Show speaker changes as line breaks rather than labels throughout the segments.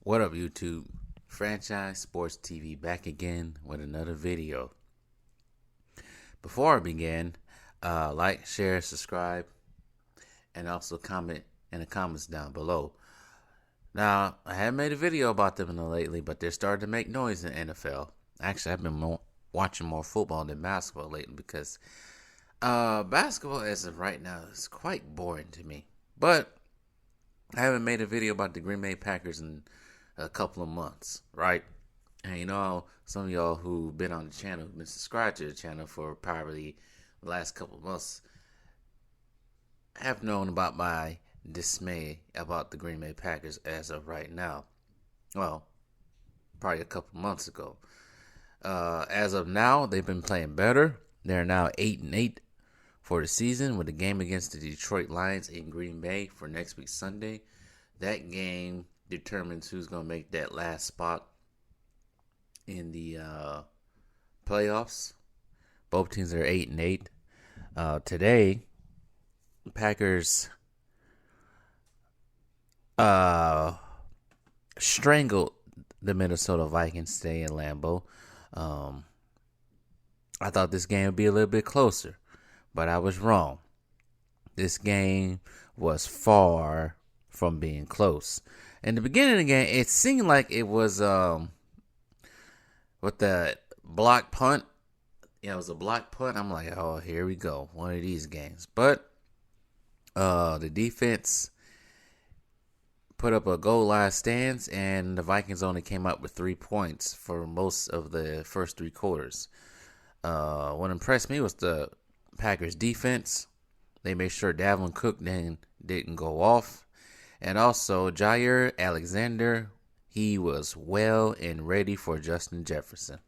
What up, YouTube? Franchise Sports TV back again with another video. Before I begin, like, share, subscribe, and also comment in the comments down below. Now, I haven't made a video about them lately, but they're starting to make noise in the NFL. Actually, I've been watching more football than basketball lately because basketball, as of right now, is quite boring to me. But I haven't made a video about the Green Bay Packers in a couple of months, right? And you know, some of y'all who've been on the channel, been subscribed to the channel for probably the last couple of months, have known about my dismay about the Green Bay Packers as of right now. Well, probably a couple of months ago. As of now, they've been playing better. They're now 8-8 for the season with a game against the Detroit Lions in Green Bay for next week Sunday. That game determines who's going to make that last spot in the playoffs. Both teams are 8-8. Today, Packers strangled the Minnesota Vikings today in Lambeau. I thought this game would be a little bit closer, but I was wrong. This game was far from being close. In the beginning of the game, it seemed like it was with the block punt. Yeah, it was a block punt. I'm like, oh, here we go. One of these games. But the defense put up a goal line stance, and the Vikings only came up with 3 points for most of the first three quarters. What impressed me was the Packers defense. They made sure Dalvin Cook didn't go off. And also, Jaire Alexander, he was well and ready for Justin Jefferson.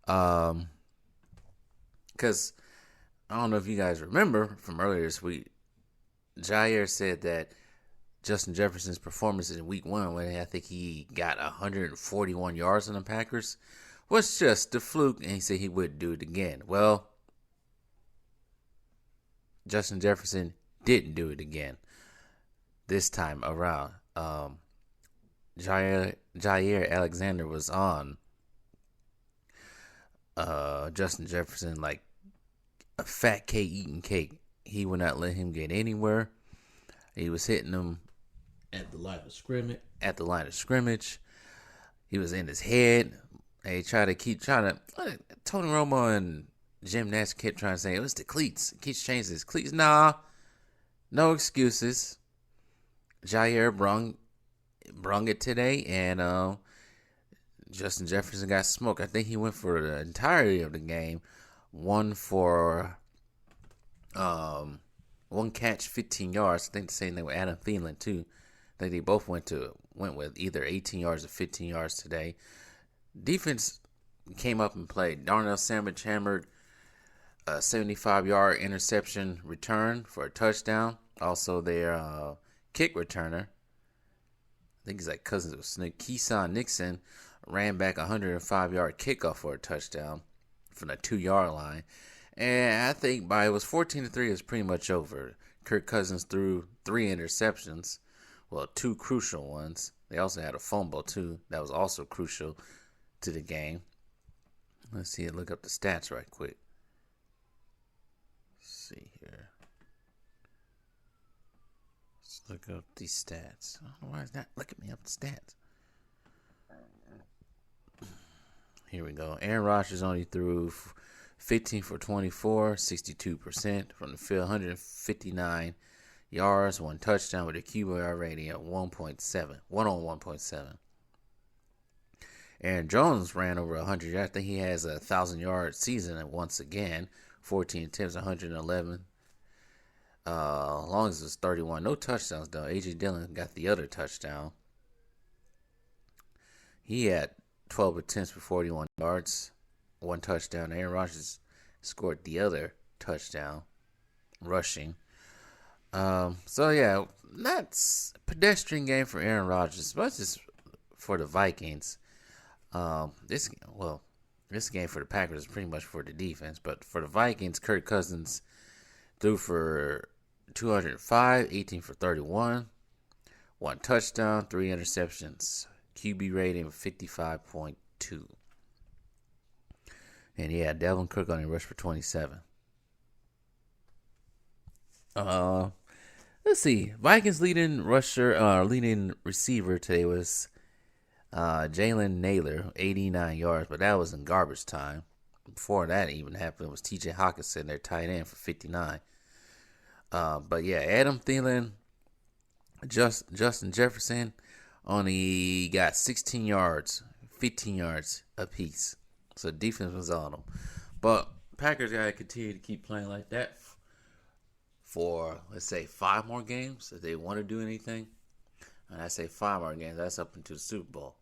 Because I don't know if you guys remember from earlier this week, Jaire said that Justin Jefferson's performance in week 1, when I think he got 141 yards on the Packers, was just a fluke, and he said he wouldn't do it again. Well, Justin Jefferson didn't do it again this time around. Jaire Alexander was on Justin Jefferson like a fat cake eating cake. He would not let him get anywhere. He was hitting him at the line of scrimmage. He was in his head. They Tony Romo and Jim Nash kept trying to say it was the cleats. He keeps changing his cleats. Nah, no excuses. Jaire brung it today, and Justin Jefferson got smoked. I think he went for the entirety of the game. One catch, 15 yards. I think the same thing with Adam Thielen too. I think they both went with either 18 yards or 15 yards today. Defense came up and played. Darnell Savage hammered a 75-yard interception return for a touchdown. Also, their kick returner, I think he's like cousins with Snoop, Keeson Nixon, ran back a 105-yard kickoff for a touchdown from the 2-yard line. And I think by it was 14-3, it was pretty much over. Kirk Cousins threw 3 interceptions. Well, 2 crucial ones. They also had a fumble, too. That was also crucial to the game. Let's see, look up the stats right quick. Let's see here. Let's look up these stats. I don't know why it's not looking me up the stats. Here we go. Aaron Rodgers only threw 15 for 24, 62% from the field, 159 yards, 1 touchdown with a QBR rating of 1.7. Aaron Jones ran over 100 yards. I think he has a 1,000-yard season once again. 14 attempts, 111. Long as it's 31. No touchdowns, though. A.J. Dillon got the other touchdown. He had 12 attempts for 41 yards, 1 touchdown. Aaron Rodgers scored the other touchdown, rushing. So, yeah, that's a pedestrian game for Aaron Rodgers, as much as for the Vikings. This game for the Packers is pretty much for the defense, but for the Vikings, Kirk Cousins threw for 205, 18 for 31, 1 touchdown, 3 interceptions. QB rating of 55.2. And yeah, Delvin Cook only rushed for 27. Let's see. Vikings leading receiver today was Jalen Naylor, 89 yards, but that was in garbage time. Before that even happened, it was T.J. Hockenson, their tight end, for 59. But yeah, Adam Thielen, Justin Jefferson only got 16 yards, 15 yards apiece. So defense was on them. But Packers got to continue to keep playing like that for, let's say, 5 more games if they want to do anything. And I say 5 more games, that's up into the Super Bowl.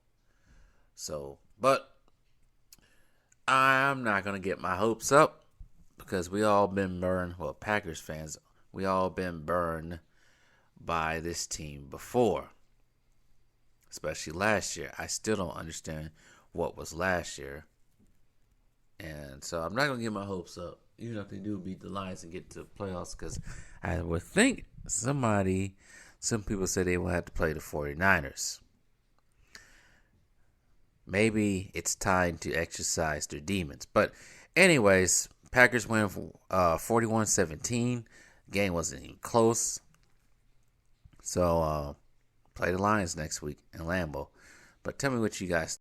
So, but I'm not going to get my hopes up because we all been burned. Well, Packers fans, we all been burned by this team before. Especially last year. I still don't understand what was last year. And so I'm not going to get my hopes up, even if they do beat the Lions and get to the playoffs, because I would think some people say they will have to play the 49ers. Maybe it's time to exercise their demons. But anyways, Packers win 41-17. Game wasn't even close. So play the Lions next week in Lambeau. But tell me what you guys